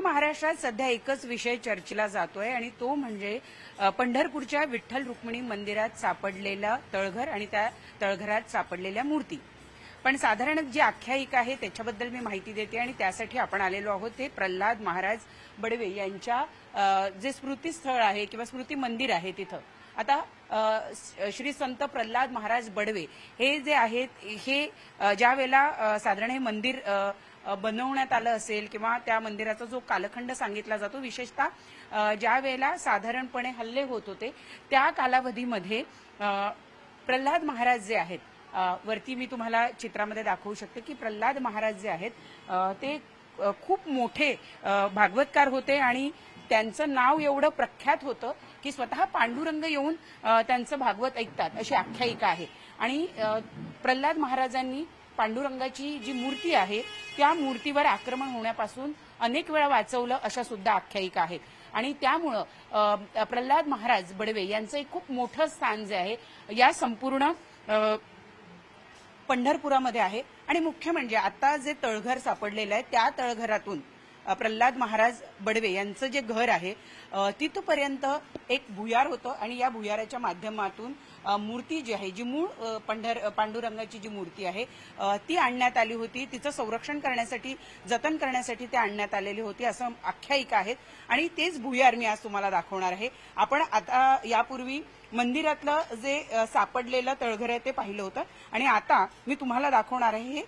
महाराष्ट्रात सध्या एकच विषय चर्चेला जातोय आणि तो म्हणजे पंढरपूरच्या विठ्ठल रुक्मिणी मंदिरात सापडलेला तळघर आणि त्या तळघरात सापडलेल्या मूर्ती। पण साधारण जी आख्यायिका आहे त्याच्याबद्दल मी माहिती देते आणि त्यासाठी आपण आलेलो आहोत ते प्रल्हाद महाराज बडवे यांच्या जे स्मृतीस्थळ आहे किंवा स्मृती मंदिर आहे तिथं। आता श्री संत प्रल्हाद महाराज बडवे हे जे आहेत हे ज्या वेळेला साधारण हे मंदिर बनवण्यात आलं असेल किंवा त्या मंदिराचा जो कालखंड सांगितला जातो, विशेषतः ज्या वेळेला साधारणपणे हल्ले होत होते त्या कालावधीमध्ये प्रल्हाद महाराज जे आहेत, वरती मी तुम्हाला चित्रामध्ये दाखवू शकते की प्रल्हाद महाराज जे आहेत ते खूप मोठे भागवतकार होते आणि त्यांचं नाव एवढं प्रख्यात होतं की स्वतः पांडुरंग येऊन त्यांचं भागवत ऐकतात अशी आख्यायिका आहे। आणि प्रल्हाद महाराजांनी पांडुरंगाची जी मूर्ती आहे त्या मूर्तीवर आक्रमण होण्यापासून अनेक वेळा वाचवलं अशा सुद्धा आख्यायिका आहेत। आणि त्यामुळं प्रल्हाद महाराज बडवे यांचं एक खूप मोठं स्थान जे आहे या संपूर्ण पंढरपुरामध्ये आहे। आणि मुख्य म्हणजे आता जे तळघर सापडलेलं आहे त्या तळघरातून प्रल्हाद महाराज बडवे यांचं जे घर आहे तिथपर्यंत एक भुयार होतं आणि या भुयाराच्या माध्यमातून मूर्ती जी आहे, जी मूळ पांडुरंगाची जी मूर्ती आहे ती आणण्यात आली होती। तिचं संरक्षण करण्यासाठी, जतन करण्यासाठी ते आणण्यात आलेली होती असं आख्यायिका आहेत। आणि तेच भुयार मी आज तुम्हाला दाखवणार आहे। आपण आता यापूर्वी मंदिरातलं जे सापडलेलं तळघर आहे ते पाहिलं होतं आणि आता मी तुम्हाला दाखवणार आहे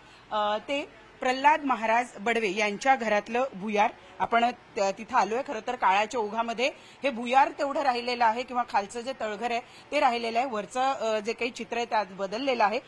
ते प्रल्हाद महाराज बडवे यांच्या घरातलं भुयार। आपण तिथं आलोय। खरं तर काळाच्या ओघामध्ये हे भुयार तेवढं राहिलेलं आहे किंवा खालचं जे तळघर आहे ते राहिलेलं आहे, वरचं जे काही चित्र आहे त्यात बदललेलं आहे।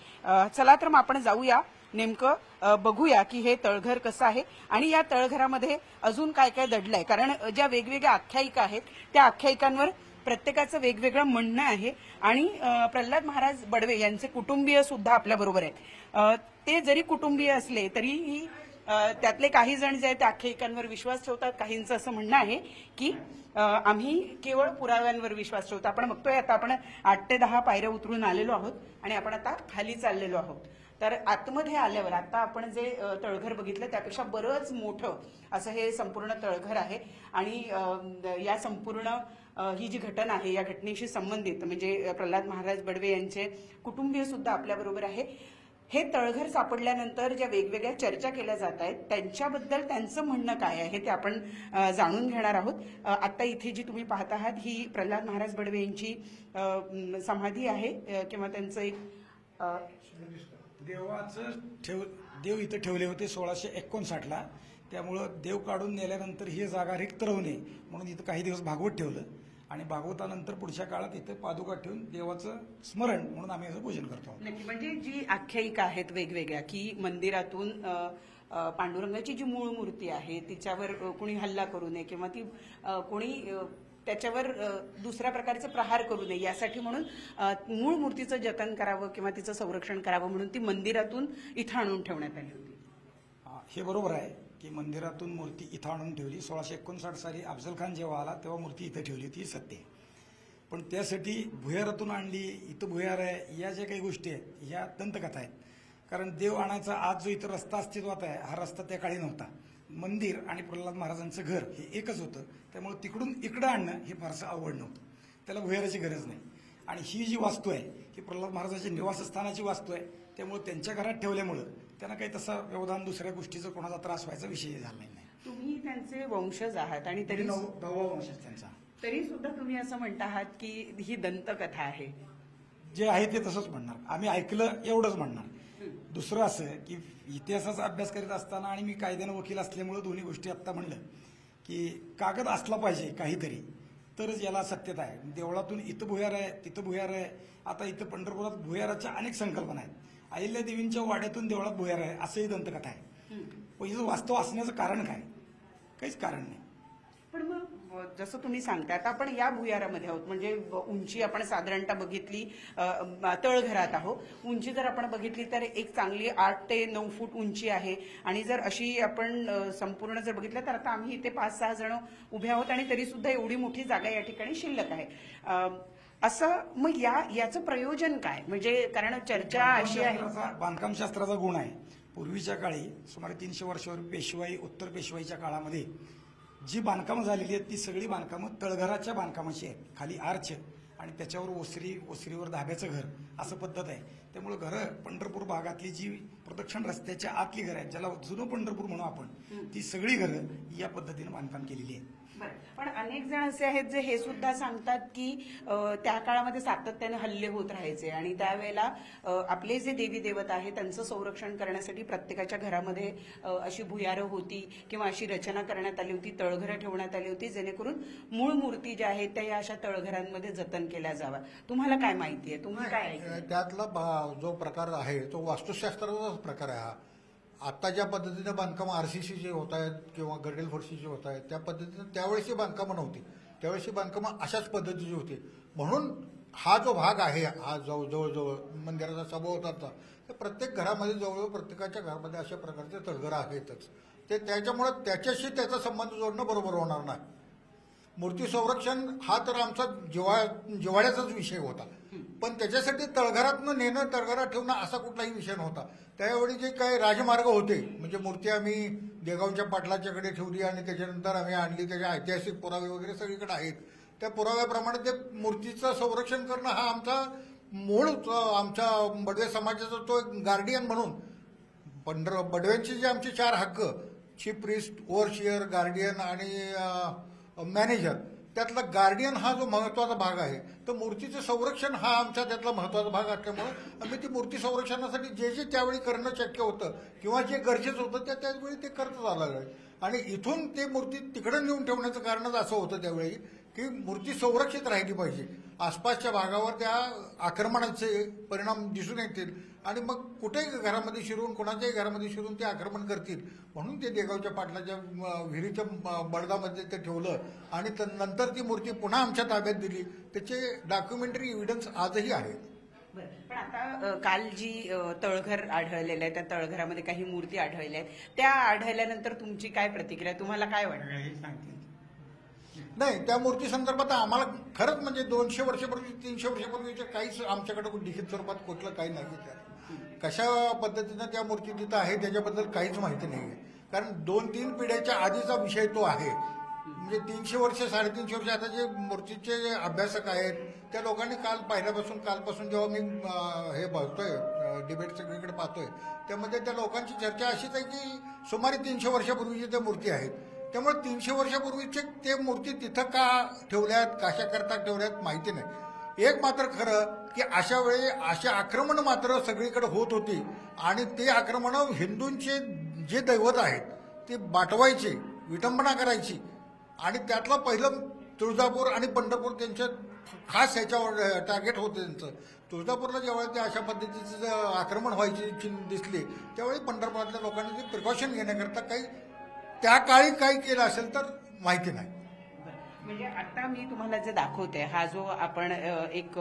चला तर मग आपण जाऊया, नेमकं बघूया की हे तळघर कसं आहे आणि या तळघरामध्ये अजून काय काय दडलंय। कारण ज्या वेगवेगळ्या आख्यायिका आहेत त्या आख्यायिकांवर प्रत्येकाचं वेगवेगळं म्हणणं आहे। आणि प्रल्हाद महाराज बडवे यांचे कुटुंबीय सुद्धा आपल्या बरोबर आहेत। ते जरी कुटुंबीय असले तरीही त्यातले काही जण जे आहेत त्या आख्यायिकांवर विश्वास ठेवतात। काहींचं असं म्हणणं आहे की आम्ही केवळ पुराव्यांवर विश्वास ठेवतो। आपण बघतोय आता आपण 8 ते 10 पायऱ्या उतरून आलेलो आहोत आणि आपण आता खाली चाललेलो आहोत। तर आतमध्ये आल्यावर आता आपण जे तळघर बघितलं त्यापेक्षा बरंच मोठं असं हे संपूर्ण तळघर आहे। आणि या संपूर्ण ही जी घटना आहे या घटनेशी संबंधित म्हणजे प्रल्हाद महाराज बडवे यांचे कुटुंबीय सुद्धा आपल्या बरोबर आहे। हे तळघर सापडल्यानंतर ज्या वेगवेगळ्या चर्चा केल्या जात आहेत त्यांच्याबद्दल त्यांचं म्हणणं काय आहे ते आपण जाणून घेणार आहोत। आता इथे जी तुम्ही पाहत आहात ही प्रल्हाद महाराज बडवे यांची समाधी आहे किंवा त्यांचं एक देव इथं ठेवले होते 1659 ला। त्यामुळं देव काढून नेल्यानंतर ही जागा रिक्त राहू नये म्हणून इथं काही दिवस भागवत ठेवलं आणि भागवतानंतर पुढच्या काळात इथं पादुका ठेवून देवाचं स्मरण म्हणून आम्ही याचं पूजन करतो। नक्की, म्हणजे जी आख्यायिका आहेत वेगवेगळ्या की मंदिरातून पांडुरंगाची जी मूळ मूर्ती आहे तिच्यावर कोणी हल्ला करू नये किंवा ती कोणी त्याच्यावर दुसऱ्या प्रकारचे प्रहार करू नये यासाठी म्हणून मूळ मूर्तीचं जतन करावं किंवा तिचं संरक्षण करावं म्हणून ती मंदिरातून इथं आणून ठेवण्यात आली होती। हे बरोबर आहे की मंदिरातून मूर्ती इथं आणून ठेवली। 1659 साली अफजल खान जेव्हा आला तेव्हा मूर्ती इथं ठेवली होती, सत्य। पण त्यासाठी भुयारातून आणली, इथं भुयार आहे, या ज्या काही गोष्टी आहेत ह्या दंतकथा आहेत। कारण देव आणायचा आज जो इथं रस्ता अस्तित्वात आहे हा रस्ता त्या काळी नव्हता। मंदिर आणि प्रल्हाद महाराजांचं घर हे एकच होतं, त्यामुळे तिकडून इकडं आणणं हे फारसं अवघड नव्हतं, त्याला भुयाराची गरज नाही। आणि ही जी वास्तू आहे ही प्रल्हाद महाराजांच्या निवासस्थानाची वास्तू आहे, त्यामुळे त्यांच्या घरात ठेवल्यामुळं त्यांना काही तसं व्यवधान दुसऱ्या गोष्टीचा कोणाचा त्रास व्हायचा विषय झाला नाही। तुम्ही त्यांचे वंशज आहात आणि तरी 9वा वंशज त्यांचा, तरी सुद्धा तुम्ही असं म्हणता आहात की ही दंतकथा आहे। जे आहे ते तसंच म्हणणार, आम्ही ऐकलं एवढंच म्हणणार। दुसरं असं की इतिहासाचा अभ्यास करीत असताना आणि मी कायद्यानं वकील असल्यामुळे दोन्ही गोष्टी आत्ता म्हणलं की कागद असला पाहिजे काहीतरी तरच याला सत्यता आहे। देवळातून इथं भुयार आहे, तिथं भुयार आहे, आता इथं पंढरपुरात भुयाराच्या अनेक संकल्पना आहेत। अहिल्या देवींच्या वाड्यातून देवळात भुयार आहे असंही दंतकथा आहे। पण हिचं वास्तव असण्याचं कारण काय? काहीच कारण नाही। पण मग जसं तुम्ही सांगता आता आपण या भुयारामध्ये आहोत, म्हणजे उंची आपण साधारणतः बघितली, तळघरात आहोत, उंची जर आपण बघितली तर एक चांगली 8 ते 9 फूट उंची आहे। आणि जर अशी आपण संपूर्ण जर बघितलं तर आता आम्ही इथे 5-6 जण उभे आहोत आणि तरी सुद्धा एवढी मोठी जागा या ठिकाणी शिल्लक आहे। असं मग याचं प्रयोजन काय? म्हणजे कारण चर्चा अशी आहे, बांधकामशास्त्राचा गुण आहे। पूर्वीच्या काळी सुमारे 300 वर्षापूर्वी पेशवाई, उत्तर पेशवाईच्या काळामध्ये जी बांधकामं झालेली आहेत ती सगळी बांधकामं तळघराच्या बांधकामाची आहेत. खाली आर्च आणि त्याच्यावर ओसरीवर धाब्याचं घर असं पद्धत आहे. त्यामुळे घरं पंढरपूर भागातली जी प्रदक्षिण रस्त्याच्या आतली घरं आहेत, ज्याला जुनं पंढरपूर म्हणू आपण, ती सगळी घरं या पद्धतीनं बांधकाम केलेली आहेत. पण अनेक जण असे आहेत जे हे सुद्धा सांगतात की त्या काळामध्ये सातत्याने हल्ले होत राहायचे आणि त्यावेळेला आपले जे देवी देवता आहेत त्यांचं संरक्षण करण्यासाठी प्रत्येकाच्या घरामध्ये अशी भुयारं होती किंवा अशी रचना करण्यात आली होती, तळघरं ठेवण्यात आली होती, जेणेकरून मूळ मूर्ती ज्या आहेत त्या या अशा तळघरांमध्ये जतन केल्या जाव्या. तुम्हाला काय माहिती आहे, तुम्ही काय ऐकलं? त्यातला जो प्रकार आहे तो वास्तुशास्त्राचाच प्रकार आहे हा. आता ज्या पद्धतीने बांधकाम आरसीसी जे होत आहेत किंवा गर्डेल फरशीचे होत आहेत त्या पद्धतीने त्यावेळेची बांधकामं नव्हती. त्यावेळेची बांधकामं अशाच पद्धतीची होती. म्हणून हा जो भाग आहे हा जवळजवळ मंदिराचा सभोवतालचा, तर प्रत्येक घरामध्ये जवळजवळ प्रत्येकाच्या घरामध्ये अशा प्रकारचे तळघरं आहेतच. ते त्याच्यामुळे त्याच्याशी त्याचा संबंध जोडणं बरोबर होणार नाही. मूर्ती संरक्षण हा तर आमचा जिव्हाळ्याचाच विषय होता, पण त्याच्यासाठी तळघरातनं नेणं, तळघरात ठेवणं असा कुठलाही विषय नव्हता. त्यावेळी जे काही राजमार्ग होते, म्हणजे मूर्ती आम्ही देगावच्या पाटलाच्याकडे ठेवली आणि त्याच्यानंतर आम्ही आणली, त्याचे ऐतिहासिक पुरावे वगैरे सगळीकडे आहेत. त्या पुराव्याप्रमाणे ते मूर्तीचं संरक्षण करणं हा आमचा मूळ आमच्या बडवे समाजाचा तो एक गार्डियन म्हणून बडव्यांचे जे आमचे 4 हक्क, चीफ प्रिस्ट, ओव्हरशियर, गार्डियन आणि मॅनेजर, त्यातला गार्डियन हा जो महत्वाचा भाग आहे, तर मूर्तीचं संरक्षण हा आमचा त्यातला महत्वाचा भाग असल्यामुळे आम्ही ती मूर्ती संरक्षणासाठी जे जे त्यावेळी करणं शक्य होतं किंवा जे गरजेचं होतं त्यावेळी ते करत आलं आहे. आणि इथून ते मूर्ती तिकडे नेऊन ठेवण्याचं कारणच असं होतं त्यावेळी की मूर्ती संरक्षित राहिली पाहिजे. आसपासच्या भागावर त्या आक्रमणाचे परिणाम दिसून येतील आणि मग कुठेही घरामध्ये शिरून, कोणाच्याही घरामध्ये शिरून ते आक्रमण करतील, म्हणून ते देगावच्या पाटलाच्या विहिरीच्या बडदामध्ये ते ठेवलं आणि नंतर ती मूर्ती पुन्हा आमच्या ताब्यात दिली. त्याचे डॉक्युमेंटरी एव्हिडन्स आजही आहेत. पण आता काल जी तळघर आढळलेलं आहे त्या तळघरामध्ये काही मूर्ती आढळल्या आहेत, त्या आढळल्यानंतर तुमची काय प्रतिक्रिया, तुम्हाला काय वाटतं? नाही, त्या मूर्ती संदर्भात आम्हाला खरंच म्हणजे 200 वर्षापूर्वी 300 वर्षापूर्वीच्या काहीच आमच्याकडे लिखित स्वरूपात कुठलं काही नाही. कशा पद्धतीनं त्या मूर्ती तिथं आहे त्याच्याबद्दल काहीच माहिती नाही आहे. कारण 2-3 पिढ्याच्या आधीचा विषय तो आहे. म्हणजे 300 वर्ष 350 वर्ष आता जे मूर्तीचे अभ्यासक आहेत त्या लोकांनी कालपासून जेव्हा मी हे बघतोय डिबेट सगळीकडे पाहतोय, त्यामध्ये त्या लोकांची चर्चा अशीच आहे की सुमारे 300 वर्षापूर्वीच्या त्या मूर्ती आहेत. त्यामुळे 300 वर्षापूर्वीचे ते मूर्ती तिथं का ठेवल्यात, कशा करता ठेवल्यात माहिती नाही. एक मात्र खरं की अशा वेळी अशी आक्रमण मात्र सगळीकडे होत होती आणि ते आक्रमण हिंदूंचे जे दैवत आहेत ते बाटवायचे, विटंबना करायची आणि त्यातलं पहिलं तुळजापूर आणि पंढरपूर त्यांच्या खास ह्याच्यावर टार्गेट होतं त्यांचं. तुळजापूरला ज्यावेळी ते अशा पद्धतीचं आक्रमण व्हायची दिसली त्यावेळी पंढरपुरातल्या लोकांनी ते प्रिकॉशन घेण्याकरता काही त्या काळी काय केलं असेल तर माहिती नाही. म्हणजे आता मी तुम्हाला जे दाखवते हा जो आपण एक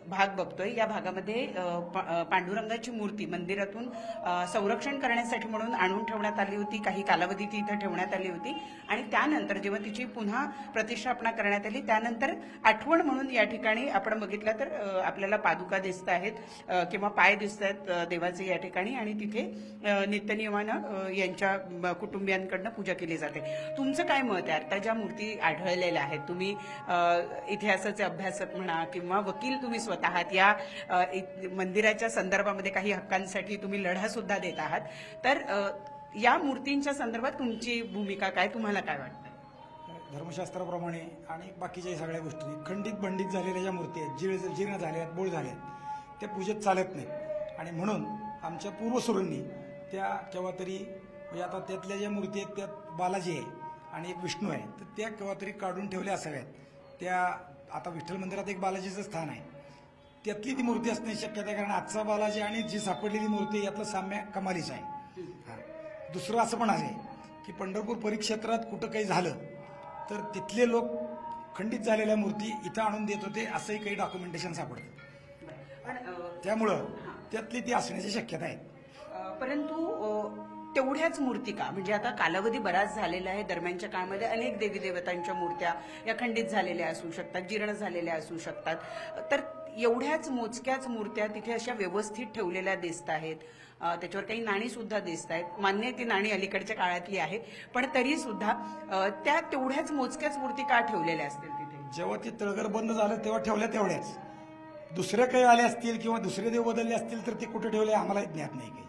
भाग बघतोय, या भागामध्ये पांडुरंगाची मूर्ती मंदिरातून संरक्षण करण्यासाठी म्हणून आणून ठेवण्यात आली होती. काही कालावधी ती इथं ठेवण्यात आली होती आणि त्यानंतर जेव्हा तिची पुन्हा प्रतिष्ठापना करण्यात आली त्यानंतर आठवण म्हणून या ठिकाणी आपण बघितलं तर आपल्याला पादुका दिसत आहेत किंवा पाय दिसत आहेत देवाचे या ठिकाणी आणि तिथे नित्यनियमानं यांच्या कुटुंबियांकडनं पूजा केली जाते. तुमचं काय मत आहे? आता ज्या मूर्ती आढळलेल्या आहेत, तुम्ही इतिहासाचे अभ्यासक म्हणा किंवा वकील तुम्ही स्वतः आहात, या मंदिराच्या संदर्भामध्ये काही हक्कांसाठी तुम्ही लढा सुद्धा देत आहात, तर या मूर्तींच्या संदर्भात तुमची भूमिका काय, तुम्हाला काय वाटतं? धर्मशास्त्राप्रमाणे आणि बाकीच्या सगळ्या गोष्टी खंडित बंडित झालेल्या ज्या मूर्ती आहेत, जीर्ण झाल्या आहेत, बोळ झाल्या आहेत, त्या पूजेत चालत नाहीत आणि म्हणून आमच्या पूर्वसुरांनी त्या केव्हा तरी म्हणजे आता त्यातल्या ज्या मूर्ती आहेत त्यात बालाजी आहे आणि एक विष्णू आहे, तर त्या केव्हा तरी काढून ठेवल्या असाव्यात. त्या आता विठ्ठल मंदिरात एक बालाजीचं स्थान आहे, त्यातली ती मूर्ती असण्याची शक्यता आहे. कारण आजचा बालाजी आणि जी सापडलेली मूर्ती यातलं साम्य कमालीचं आहे. दुसरं असं पण आहे की पंढरपूर परिक्षेत्रात कुठं काही झालं तर तिथले लोक खंडित झालेल्या मूर्ती इथं आणून देत होते, असंही काही डॉक्युमेंटेशन सापडतं. त्यामुळं त्यातली ती असण्याची शक्यता आहे. परंतु तेवढ्याच मूर्ती का, म्हणजे आता कालावधी बराच झालेला आहे, दरम्यानच्या काळामध्ये अनेक देवी देवतांच्या मूर्त्या या खंडित झालेल्या असू शकतात, जीर्ण झालेल्या असू शकतात, तर एवढ्याच मोजक्याच मूर्त्या तिथे अशा व्यवस्थित ठेवलेल्या दिसत आहेत. त्याच्यावर काही नाणी सुद्धा दिसत आहेत. मान्य ती नाणी अलीकडच्या काळातली आहे, पण तरी सुद्धा त्या तेवढ्याच मोजक्याच मूर्ती का ठेवलेल्या असतील तिथे? जेव्हा ते तळघर बंद झालं तेव्हा ठेवल्या तेवढ्याच. दुसरे काही आले असतील किंवा दुसरे देव बदलले असतील तर ते कुठे ठेवले आम्हाला ज्ञात नाही काही.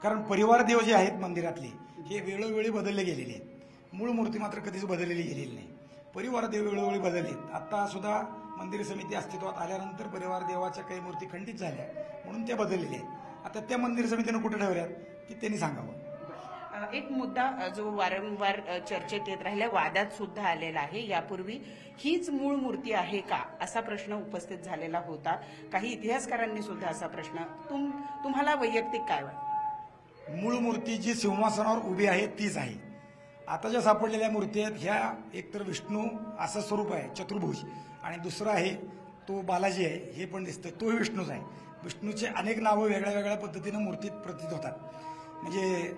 कारण परिवार देव जे आहेत मंदिरातले हे वेळोवेळी बदलले गेलेले आहेत. मूळ मूर्ती मात्र कधीच बदललेली गेलेली नाही. परिवार देव वेळोवेळी बदललेत. आता सुद्धा मंदिर समिती अस्तित्वात आल्यानंतर परिवार देवाच्या काही मूर्ती खंडित झाल्या म्हणून त्या बदललेल्या आहेत. आता त्या मंदिर समितीनं कुठे ठेवल्यात की त्यांनी सांगावं. एक मुद्दा जो वारंवार चर्चेत येत राहिला, वादात सुद्धा आलेला आहे. यापूर्वी हीच मूळ मूर्ती आहे का असा प्रश्न उपस्थित झालेला होता. काही इतिहासकारांनी सुद्धा असा प्रश्न तुम्हाला वैयक्तिक काय वाटतं? मूळ मूर्ती जी सिंहासनावर उभी आहे तीच आहे. आता ज्या सापडलेल्या मूर्ती आहेत ह्या एकतर विष्णू असं स्वरूप आहे चतुर्भुज, आणि दुसरं आहे तो बालाजी आहे, हे पण दिसतं तोही विष्णूच आहे. विष्णूचे अनेक नावं वेगळ्या वेगळ्या पद्धतीनं मूर्तीत प्रतीत होतात. म्हणजे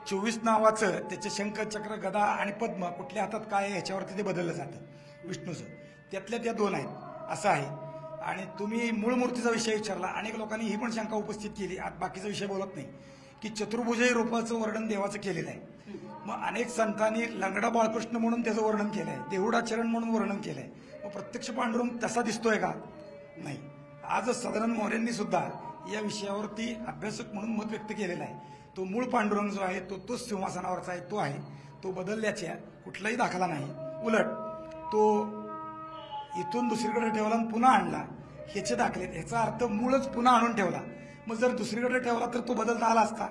24 नावाचं त्याचे शंख चक्र गदा आणि पद्म कुठल्या हातात काय आहे ह्याच्यावरती ते बदललं जातं विष्णूचं. त्यातल्या त्या 2 आहेत असं आहे. आणि तुम्ही मूळ मूर्तीचा विषय विचारला. अनेक लोकांनी ही पण शंका उपस्थित केली, आज बाकीचा विषय बोलत नाही, की चतुर्भुजही रूपाचं वर्णन देवाचं केलेलं आहे. मग अनेक संतांनी लंगडा बाळकृष्ण म्हणून त्याचं वर्णन केलंय, देहुडा चरण म्हणून वर्णन केलंय. मग प्रत्यक्ष पांडुरंग तसा दिसतोय का? नाही. आज सदानंद मोरेंनी सुद्धा या विषयावरती अभ्यासक म्हणून मत व्यक्त केलेलं आहे. तो मूळ पांडुरंग जो आहे तोच सिंहासनावरचा आहे, तो आहे. तो बदलल्याच्या कुठलाही दाखला नाही. उलट तो इथून दुसरीकडे ठेवला आणि पुन्हा आणला ह्याचे दाखले. ह्याचा अर्थ मूळच पुन्हा आणून ठेवला. मग जर दुसरीकडे ठेवला तर तो बदलता आला असता,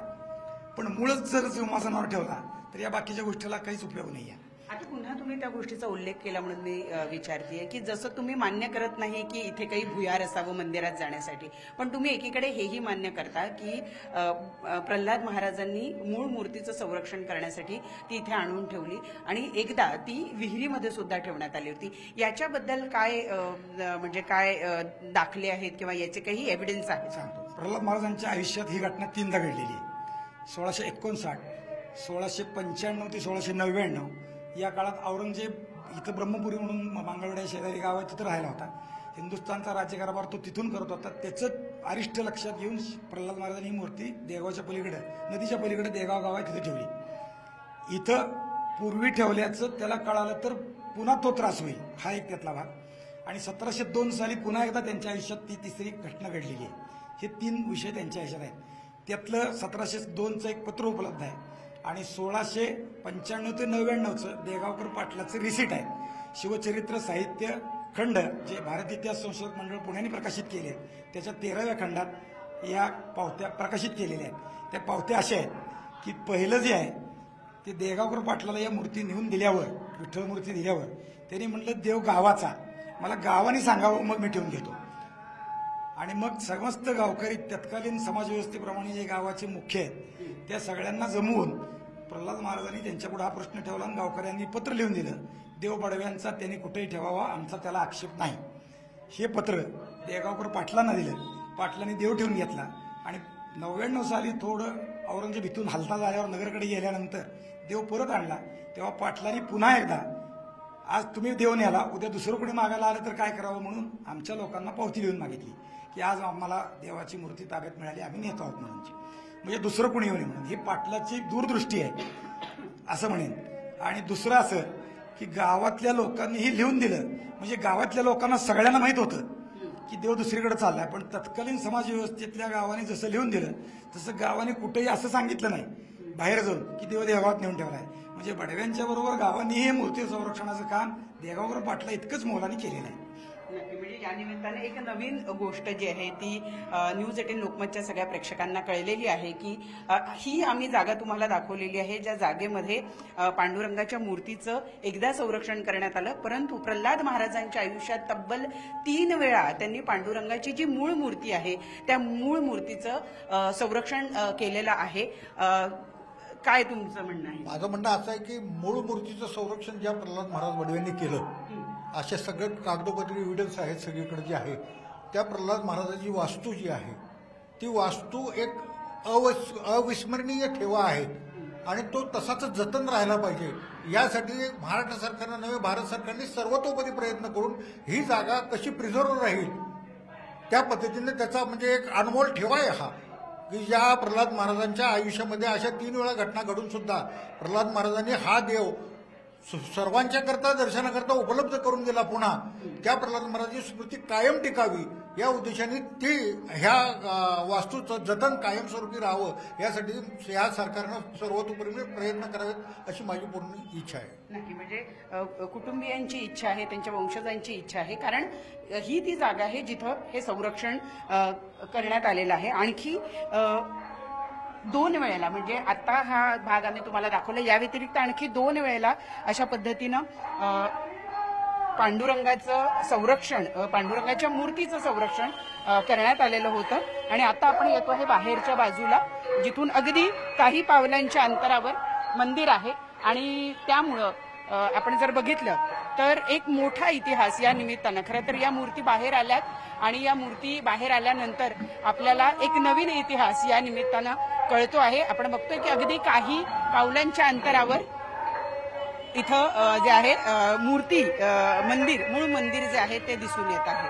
पण मूळच जर सिंहासनावर ठेवला तर या बाकीच्या गोष्टीला काहीच उपयोग नाही आहे. आता पुन्हा तुम्ही त्या गोष्टीचा उल्लेख केला म्हणून मी विचारतेय की जसं तुम्ही मान्य करत नाही की इथे काही भुयार असावं मंदिरात जाण्यासाठी, पण तुम्ही एकीकडे हेही मान्य करता की प्रल्हाद महाराजांनी मूळ मूर्तीचं संरक्षण करण्यासाठी ती इथे आणून ठेवली आणि एकदा ती विहिरीमध्ये सुद्धा ठेवण्यात आली होती. याच्याबद्दल काय म्हणजे काय दाखले आहेत किंवा याचे काही एव्हिडन्स आहेत? सांगतो. प्रल्हाद महाराजांच्या आयुष्यात ही घटना 3दा घडलेली आहे. 1659, 1695 ते 1699 या काळात औरंगजेब इथं ब्रह्मपुरी म्हणून मंगळवेढा शेजारी गाव आहे तिथं राहिला होता. हिंदुस्थानचा राज्यकारभार तो तिथून करत होता. त्याचं अरिष्ट लक्षात घेऊन प्रल्हाद महाराजांनी ही मूर्ती देगावच्या पलीकडे, नदीच्या पलीकडे देगाव गाव आहे तिथे ठेवली. इथं पूर्वी ठेवल्याचं त्याला कळालं तर पुन्हा तो त्रास होईल, हा एक त्यातला भाग. आणि 1702 साली पुन्हा एकदा त्यांच्या आयुष्यात ती 3री घटना घडलेली आहे. हे 3 विषय त्यांच्या आयुष्यात आहेत. त्यातलं 1702चं एक पत्र उपलब्ध आहे आणि 1695 ते 99चं देगावकर पाटलाचं रिसीट आहे. शिवचरित्र साहित्य खंड जे भारत इतिहास संशोधक मंडळ पुण्याने प्रकाशित केले आहेत त्याच्या 13व्या खंडात या पावत्या प्रकाशित केलेल्या आहेत. त्या पावत्या अशा आहेत की पहिलं जे आहे ते देगावकर पाटलाला या मूर्ती नेऊन दिल्यावर, विठ्ठल मूर्ती दिल्यावर त्यांनी म्हटलं देव गावाचा, मला गावाने सांगावं मग मी ठेवून घेतो. आणि मग समस्त गावकरी तत्कालीन समाजव्यवस्थेप्रमाणे जे गावाचे मुख्य आहेत त्या सगळ्यांना जमवून प्रल्हाद महाराजांनी त्यांच्यापुढे हा प्रश्न ठेवला आणि गावकऱ्यांनी पत्र लिहून दिलं, देव बडव्यांचा त्यांनी कुठेही ठेवावा, आमचा त्याला आक्षेप नाही. हे पत्र देगावकर पाटलांना दिलं. पाटलांनी देव ठेवून घेतला आणि 99 साली थोडं औरंगजेब इथून हलता झाल्यावर नगरकडे गेल्यानंतर देव परत आणला. तेव्हा पाटलांनी पुन्हा एकदा, आज तुम्ही देव न्याला, उद्या दुसरं कोणी मागायला आलं तर काय करावं म्हणून आमच्या लोकांना पावती लिहून मागितली की आज आम्हाला देवाची मूर्ती ताब्यात मिळाली, आम्ही नेतो आहोत म्हणून. म्हणजे दुसरं कोणी येऊ नये म्हणून. ही पाटलाची दूरदृष्टी आहे असं म्हणेन. आणि दुसरं असं की गावातल्या लोकांनीही लिहून दिलं, म्हणजे गावातल्या लोकांना सगळ्यांना माहीत होतं की देव दुसरीकडे चाललाय, पण तत्कालीन समाज व्यवस्थेतल्या गावाने जसं लिहून दिलं तसं गावाने कुठेही असं सांगितलं नाही बाहेर जाऊन की देव देगावात नेऊन ठेवलाय. म्हणजे बडव्यांच्या बरोबर गावांनी हे मूर्ती संरक्षणाचं काम देगावकर पाटला इतकंच मोलाने केलेलं आहे. म्हणजे या निमित्ताने एक नवीन गोष्ट जी आहे ती न्यूज 18 लोकमतच्या सगळ्या प्रेक्षकांना कळलेली आहे की ही आम्ही जागा तुम्हाला दाखवलेली आहे ज्या जागेमध्ये पांडुरंगाच्या मूर्तीचं एकदा संरक्षण करण्यात आलं, परंतु प्रल्हाद महाराजांच्या आयुष्यात तब्बल 3 वेळा त्यांनी पांडुरंगाची जी मूळ मूर्ती आहे त्या मूळ मूर्तीचं संरक्षण केलेलं आहे. काय तुमचं म्हणणं आहे? माझं म्हणणं असं आहे की मूळ मूर्तीचं संरक्षण ज्या प्रल्हाद महाराज बडव्यांनी केलं, अशा सगळे कागदोपत्री एव्हिडन्स आहेत सगळीकडे जे आहेत, त्या प्रल्हाद महाराजांची वास्तू जी आहे ती वास्तू एक अविस्मरणीय ठेवा आहे आणि तो तसाच जतन राहायला पाहिजे. यासाठी महाराष्ट्र सरकारनं नव्हे, भारत सरकारने सर्वतोपरी प्रयत्न करून ही जागा कशी प्रिझर्व्ह राहील त्या पद्धतीने त्याचा म्हणजे एक अनमोल ठेवा आहे हा, की ज्या प्रल्हाद महाराजांच्या आयुष्यामध्ये अशा 3 वेळा घटना घडून सुद्धा प्रल्हाद महाराजांनी हा देव सर्वांच्या करता दर्शनाकरता उपलब्ध करून दिला. पुन्हा त्या प्रल्हाद महाराजांची स्मृती कायम टिकावी या उद्देशाने ती ह्या वास्तूचं जतन कायमस्वरूपी राहावं यासाठी ह्या सरकारनं सर्वतोपरी प्रयत्न करावेत अशी माझी पूर्ण इच्छा आहे. नक्की, म्हणजे कुटुंबियांची इच्छा आहे, त्यांच्या वंशजांची इच्छा आहे, कारण ही ती जागा आहे जिथं हे संरक्षण करण्यात आलेलं आहे. आणखी 2 वेळेला, म्हणजे आता हा भाग आम्ही तुम्हाला दाखवला, या व्यतिरिक्त आणखी 2 वेळेला अशा पद्धतीनं पांडुरंगाचं संरक्षण, पांडुरंगाच्या मूर्तीचं संरक्षण करण्यात आलेलं होतं. आणि आता आपण येतो आहे बाहेरच्या बाजूला, जिथून अगदी काही पावलांच्या अंतरावर मंदिर आहे. आणि त्यामुळं आपण जर बघितलं तर एक मोठा इतिहास या निमित्तानं, खरं तर या मूर्ती बाहेर आल्यात आणि या मूर्ती बाहेर आल्यानंतर आपल्याला एक नवीन इतिहास या निमित्तानं कळतो आहे. आपण बघतोय की अगदी काही पावलांच्या अंतरावर इथं जे आहे मूर्ती, मंदिर, मूळ मंदिर जे आहे ते दिसून येत आहे.